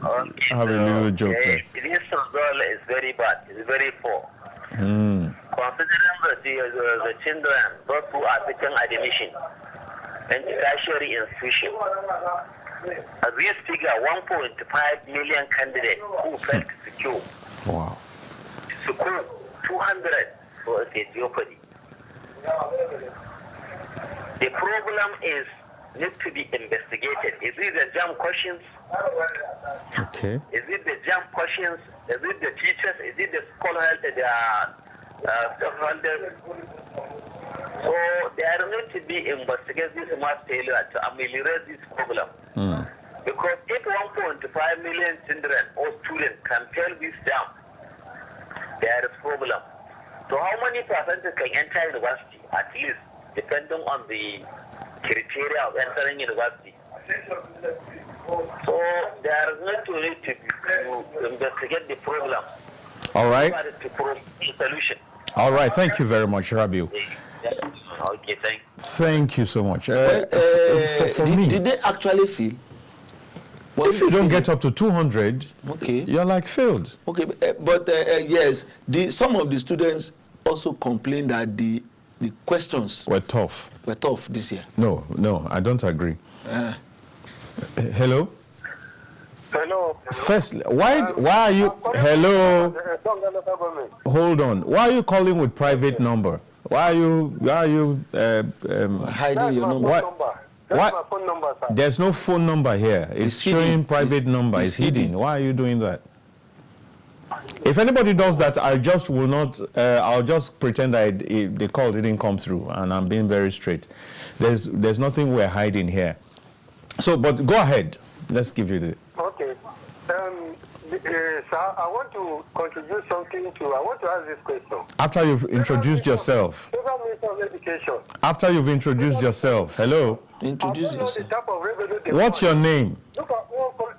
have a little joke there. This girl is very bad. It's very poor. Considering the children, those who are seeking admission in tertiary institution, this figure 1.5 million candidates who failed to secure. Wow. Secure 200 for a Jeopardy. The problem is need to be investigated. Is it the Jamb questions? Okay. Is it the Jamb questions? Is it the teachers? Is it the scholars? Stakeholders? So there need to be investigated this mass failure to ameliorate this problem. Because if 1.5 million children or students can fail this Jamb, there is problem. So how many percentage can enter university? At least, depending on the criteria of entering university. So there is need to investigate the problem. All right. To provide a solution. All right. Thank you very much, Rabiu. Okay, thanks. Thank you so much. For me, did they actually fail? If you don't get up to 200, okay, you're like failed. Okay, but yes, some of the students also complained that the questions were tough. Were tough this year. No, I don't agree. Hello. Hello. First, why are you? Hello. Hold on. Why are you calling with private number? Why are you hiding your number? That's my phone number, sir. There's no phone number here. It's showing private number. It's hidden. Why are you doing that? If anybody does that, I just will not. I'll just pretend that the call didn't come through, and I'm being very straight. There's nothing we're hiding here. So, but go ahead. Let's give you the. Okay. Sir, I want to contribute something to. I want to ask this question. After you've introduced yourself. After you've introduced yourself. Hello. Introduce yourself. What's your name?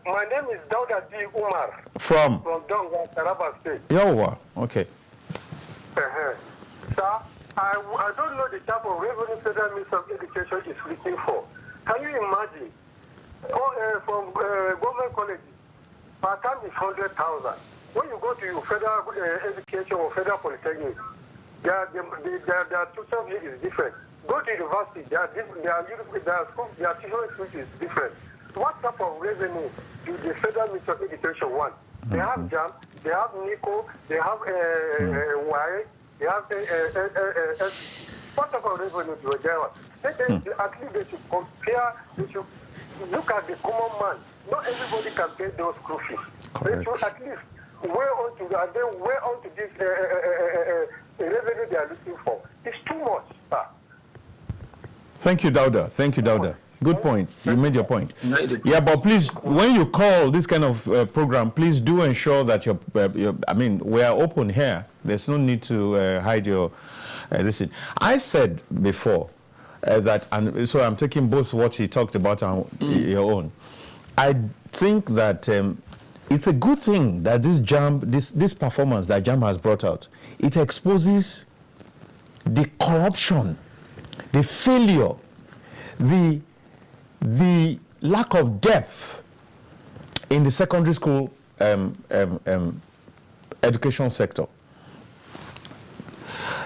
My name is Dauda D. Umar. From Donga, Taraba State. Yowa. Okay. Sir, I don't know the type of revenue Federal Ministry of Education is looking for. Can you imagine? From government colleges, per term is 100,000. When you go to your federal education or federal polytechnic, their tuition fee is different. Go to university, their tuition fee is different. What type of revenue do the Federal Ministry of Education want? They have Jamb, they have NICO, they have Y, they have what type of revenue do they want? At least they should compare, they should look at the common man. Not everybody can pay those school fees. They should at least weigh on to this revenue they are looking for. It's too much, sir. Thank you, Dauda. Thank you, Dauda. Good point. You made your point. Yeah, but please, when you call this kind of program, please do ensure that I mean, we are open here. There's no need to hide your listen. I said before that, and so I'm taking both what he talked about and your own. I think that it's a good thing that this Jamb, this performance that Jamb has brought out, it exposes the corruption, the failure, the lack of depth in the secondary school education sector.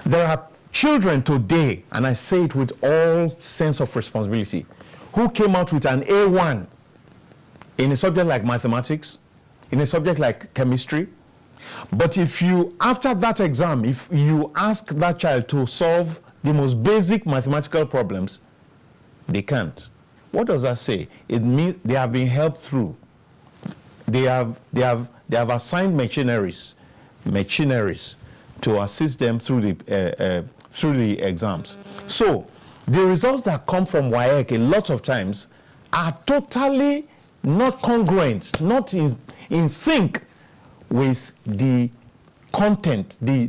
There are children today, and I say it with all sense of responsibility, who came out with an A1 in a subject like mathematics, in a subject like chemistry. But if you, after that exam, if you ask that child to solve the most basic mathematical problems, they can't. What does that say? It means they have been helped through. They have assigned machineries to assist them through the exams. So the results that come from WAEC a lot of times are totally not congruent, not in sync with the content, the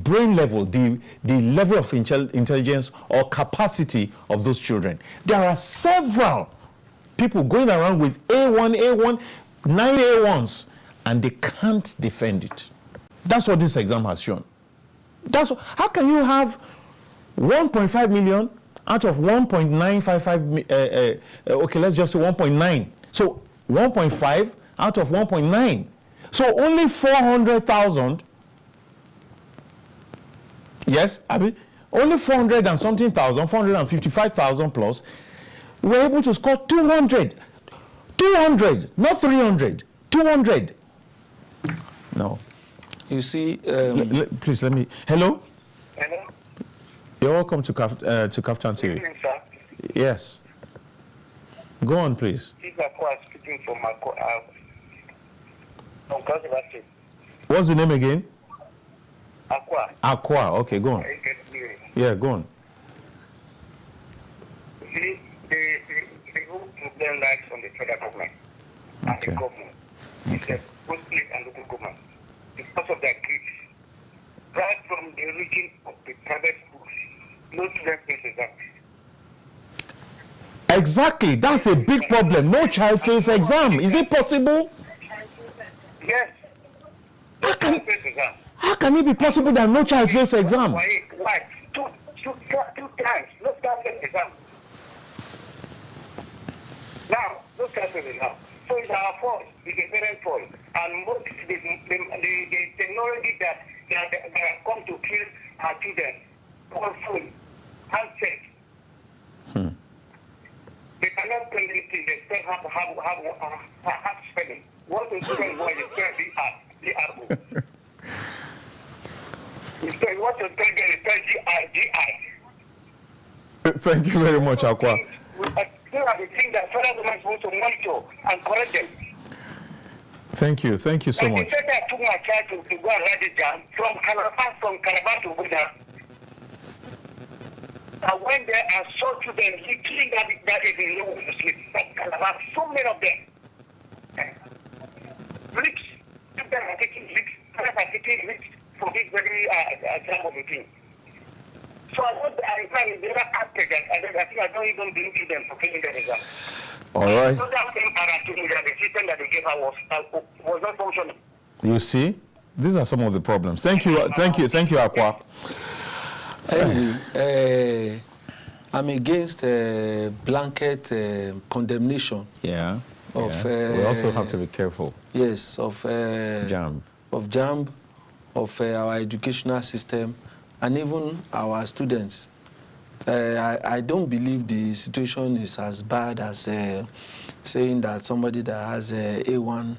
brain level, the level of intelligence or capacity of those children. There are several people going around with A1, 9 A1s, and they can't defend it. That's what this exam has shown. How can you have 1.5 million out of 1.955, okay, let's just say 1.9 So 1.5 out of 1.9. So only 400,000. Yes, Abi, only 400 and something thousand, 455,000 plus, were able to score 200. 200, not 300. 200. No. You see, please let me. Hello. Hello. You're welcome to KAFTAN TV. Good evening, sir. Yes. Go on, please. This is Aqua speaking from State. What's the name again? Aqua. Aqua. Okay, go on. Yeah, go on. See, the whole problem lies on the federal government and the government. Okay. Both state and local government. Because of their greed. Right from the origin of the private schools, no student face exam. Exactly. That's a big problem. No child face exam. Is it possible? Yes. No child face exam. How can it be possible that no child face exam? Why? Two times. No child face exam. Now, no child face exam. So it's our fault. It's the parent fault. And most the technology that come to kill our children, phone, handset. They cannot spend anything. They still have spending. What is spending? What is spending? DRO. What is spending? GI. Thank you very much, Aqua. These are the things that federal government is supposed to monitor and correct them. Thank you so much. I said I took my child to go and write it down from Calabar to Buddha. I went there and saw children literally that is in low sleep. Calabar, so many of them. Bricks, children are taking bricks, parents are taking bricks for this very example of the thing. So I find the other aspect that I think I don't even believe them for taking the exam. All right. So that came around to me that the system that they gave her was not functioning. You see, these are some of the problems. Thank you, Aqua. Anyway, I'm against blanket condemnation. Yeah. Of we also have to be careful. Yes, of Jamb. Of Jamb, of our educational system, and even our students. I don't believe the situation is as bad as saying that somebody that has A1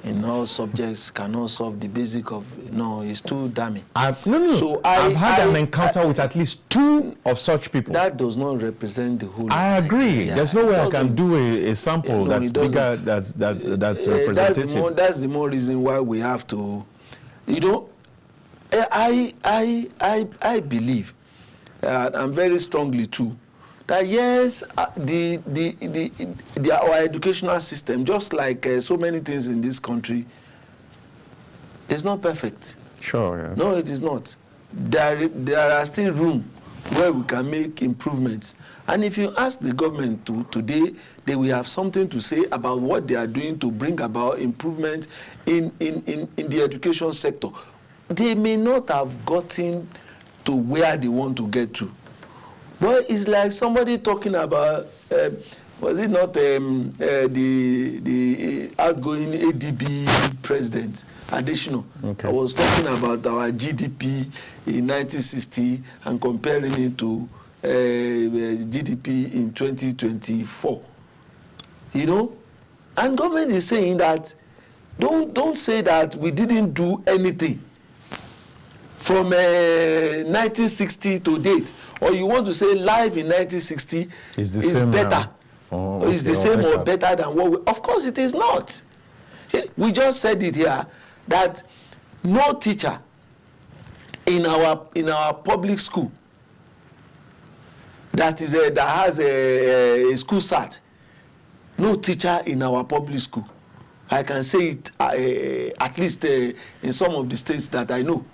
in all subjects cannot solve the basic of. No, it's too damning. So I've had an encounter with at least 2 of such people. That does not represent the whole. I agree. Yeah, there's no way I can do a sample that's bigger, that's representative. That's the more reason why we have to, you know, I believe, and very strongly too, that yes, our educational system, just like so many things in this country, is not perfect. Sure, yes. No, it is not. There are still room where we can make improvements. And if you ask the government today, they will have something to say about what they are doing to bring about improvement in the education sector. They may not have gotten to where they want to get to. But it's like somebody talking about, was it not the outgoing ADB president, Additional? Okay. I was talking about our GDP in 1960 and comparing it to GDP in 2024. You know? And government is saying that, don't say that we didn't do anything from 1960 to date, or you want to say life in 1960 is better. Is the same or better than what we, of course it is not. We just said it here that no teacher in our public school that has a school SAT, no teacher in our public school, I can say it at least in some of the states that I know,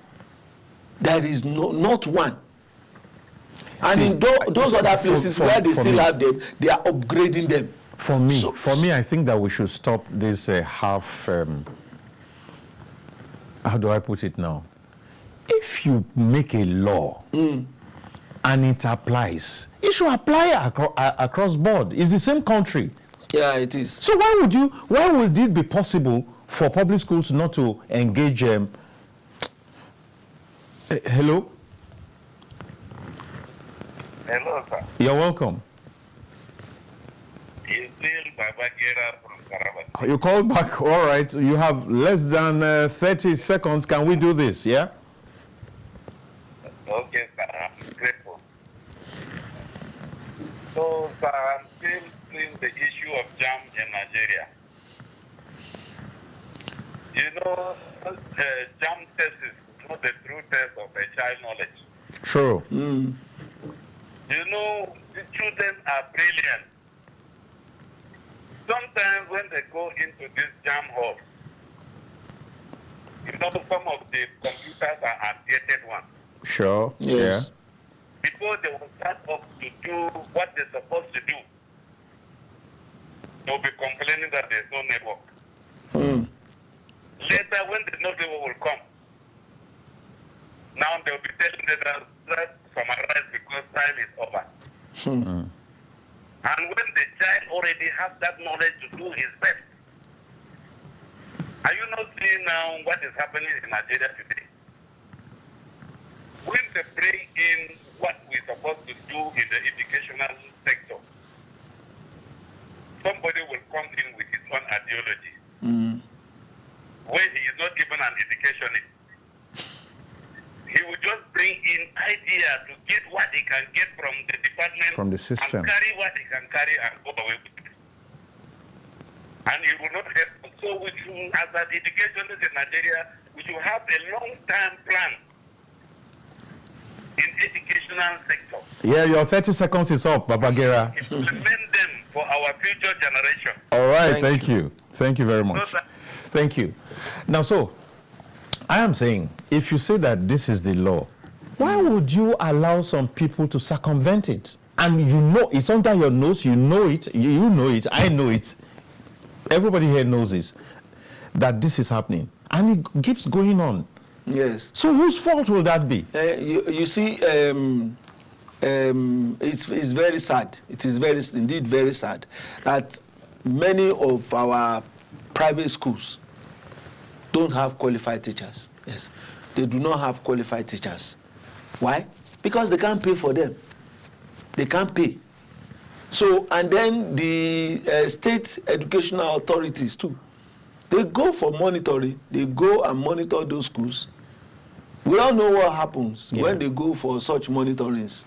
there is not one. And in those other places where they still have them, they are upgrading them. For me, I think that we should stop this half. How do I put it now? If you make a law and it applies, it should apply across board. It's the same country. Yeah, it is. So why would it be possible for public schools not to engage? Hello? Hello, sir. You're welcome. It's still Babagera from Karabat. You called back. All right. You have less than 30 seconds. Can we do this? Yeah? Okay, sir. I'm grateful. So, sir, I'm still seeing the issue of Jamb in Nigeria. You know, Jamb test is not the true test of a child knowledge. True. You know, the children are brilliant. Sometimes when they go into this Jamb hall, you know, some of the computers are outdated ones. Sure. Yes. Before they will start up to do what they're supposed to do, they'll be complaining that there's no network. Later, when the network will come, now they'll be telling them that summarize because time is over. And when the child already has that knowledge to do his best, are you not seeing now what is happening in Nigeria today? When they bring in what we're supposed to do in the educational sector, somebody will come in with his own ideology, where he is not even an educationist. He will just bring in ideas to get what he can get from the department, From the system. and carry what he can carry and go away with it. And he will not help. So we should, as an educationist in Nigeria, we should have a long-term plan in educational sector. Yeah, your 30 seconds is up, Babagera. Implement them for our future generation. All right, thank you. Thank you very much. No, sir. Thank you. Now, so, I am saying, if you say that this is the law, why would you allow some people to circumvent it? And you know, it's under your nose, you know it, you know it, I know it, everybody here knows this, that this is happening. And it keeps going on. Yes. So whose fault will that be? You see, it's very sad. It is indeed very sad that many of our private schools don't have qualified teachers. Yes, they do not have qualified teachers. Why? Because they can't pay for them. They can't pay. So, and then the state educational authorities too, they go for monitoring. They go and monitor those schools. We all know what happens when they go for such monitorings.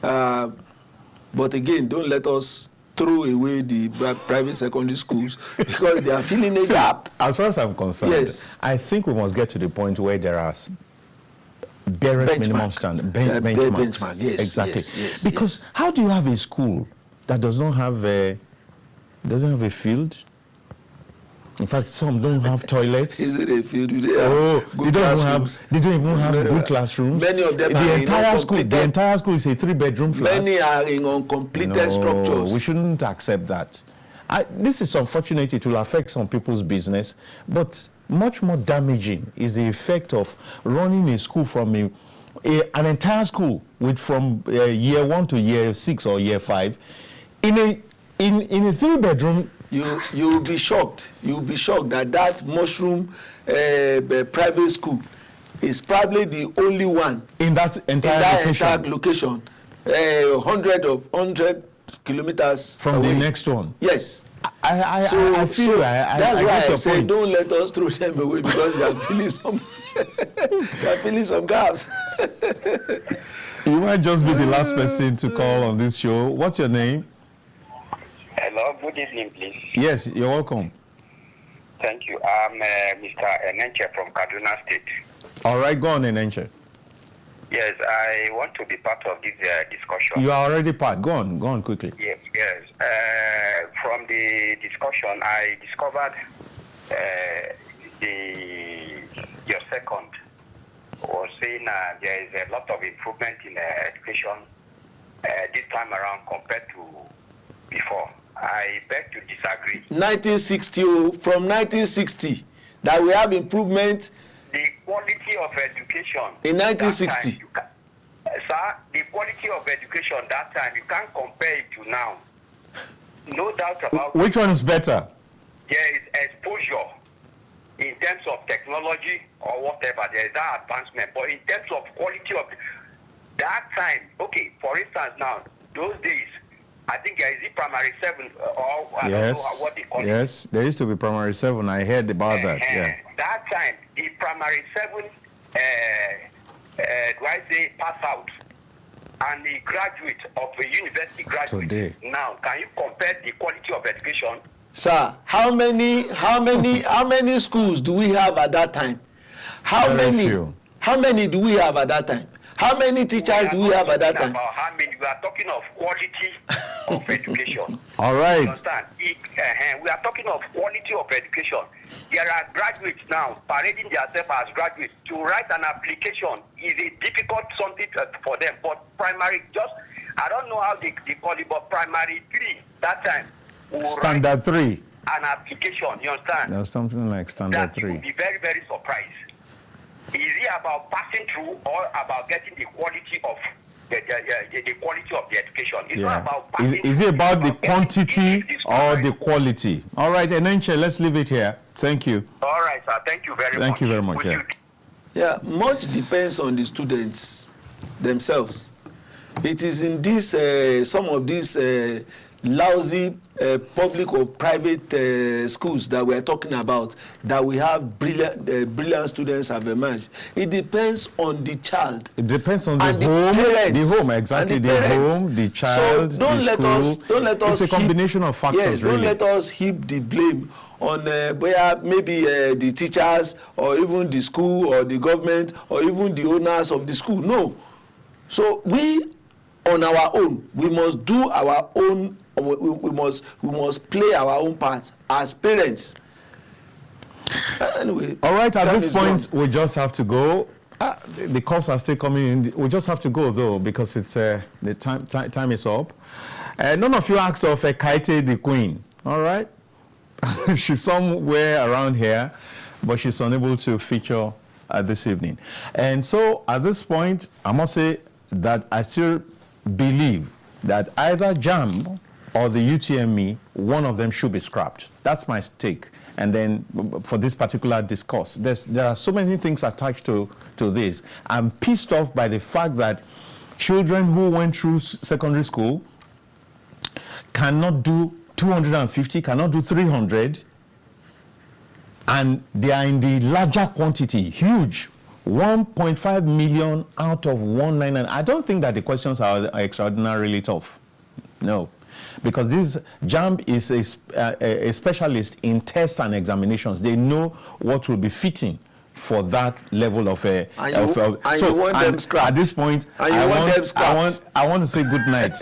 But again, don't let us throw away the private secondary schools because they are filling a gap. As far as I'm concerned, yes, I think we must get to the point where there are barest minimum standard, benchmarks. Yes, exactly. Yes, because how do you have a school that does not have doesn't have a field? In fact, some don't have toilets. Is it a field? They don't even have good classrooms. Many of them the entire school is a 3-bedroom flat. Many are in uncompleted structures. We shouldn't accept that. This is unfortunate. It will affect some people's business, but much more damaging is the effect of running a school from an entire school from year 1 to year 6 or year 5 in a 3-bedroom. You'll be shocked. You'll be shocked that mushroom private school is probably the only one in that entire location. 100 kilometers from away. The next one. Yes. I feel that's why get your I say point. don't let us throw them away because they are filling some they are filling some gaps. You might just be the last person to call on this show. What's your name? Hello, good evening, please. Yes, you're welcome. Thank you. I'm Mr. Enenche from Kaduna State. All right, go on, Enenche. Yes, I want to be part of this discussion. You are already part. Go on quickly. Yes. From the discussion, I discovered your second was saying there is a lot of improvement in education this time around compared to before. I beg to disagree. 1960, from 1960, that we have improvement. The quality of education in 1960. Sir, the quality of education that time, you can't compare it to now. no doubt about it. Which one is better? There is exposure in terms of technology or whatever. There is that advancement. But in terms of quality of that time, okay, for instance now, those days, I think there is primary 7 or I don't know what they call it. Yes, there used to be primary 7. I heard about that. Yeah. That time, the primary 7, do I say pass out, and the graduate of a university graduate. Today. Now, can you compare the quality of education? Sir, how many schools do we have at that time? How many do we have at that time? How many teachers do we have at that time? About how many? We are talking of quality of education. All right. You understand? We are talking of quality of education. There are graduates now parading themselves as graduates. To write an application is a difficult something for them. But primary, I don't know how they call it, but primary 3 that time. Standard 3. An application, you understand? There's something like standard 3. You will be very, very surprised. Is it about passing through or about getting the quality of the quality of the education? It's not about passing is it about the quantity or the quality? All right, Enenche, let's leave it here. Thank you. All right, sir. Thank you very much. Thank you very much. Yeah, much depends on the students themselves. It is in this some of these lousy public or private schools that we are talking about that we have brilliant students have emerged. It depends on the child. It depends on the home, exactly, the home, the child, so don't let us it's a combination of factors. Yes, don't let us heap the blame on where maybe the teachers or even the school or the government or even the owners of the school. No. So we on our own, we must do our own. We must play our own part as parents. Anyway. All right. At this point, we just have to go. The calls are still coming in. We just have to go though because it's the time is up. None of you asked of Ekaette the Queen. All right. She's somewhere around here, but she's unable to feature this evening. And so at this point, I must say that I still believe that either Jamb or the UTME, one of them should be scrapped. That's my take. And then for this particular discourse, there are so many things attached to this. I'm pissed off by the fact that children who went through secondary school cannot do 250, cannot do 300, and they are in the larger quantity, huge. 1.5 million out of 199. I don't think that the questions are extraordinarily tough. No, because this Jamb is a specialist in tests and examinations. They know what will be fitting for that level of them scrapped. At this point, I want to say good night.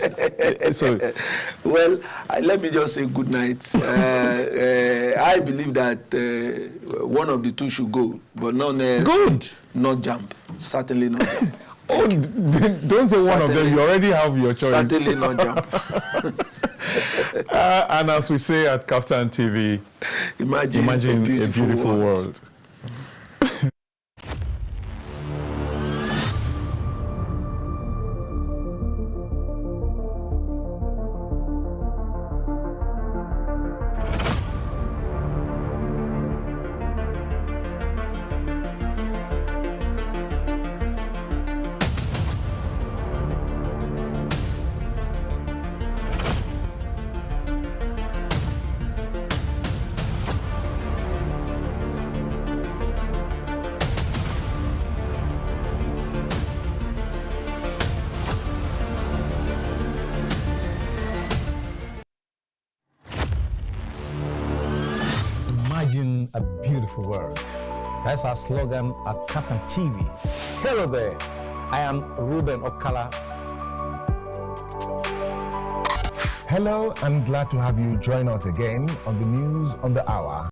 Well, let me just say good night. I believe that one of the two should go, but not not Jamb. Certainly not Jamb. Oh, don't say one of them. You already have your choice. Certainly not Jamb. And as we say at KAFTAN TV, imagine a beautiful world. Imagine a beautiful world. That's our slogan at KAFTAN TV. Hello there, I am Ruben Okala. Hello, I'm glad to have you join us again on the news on the hour.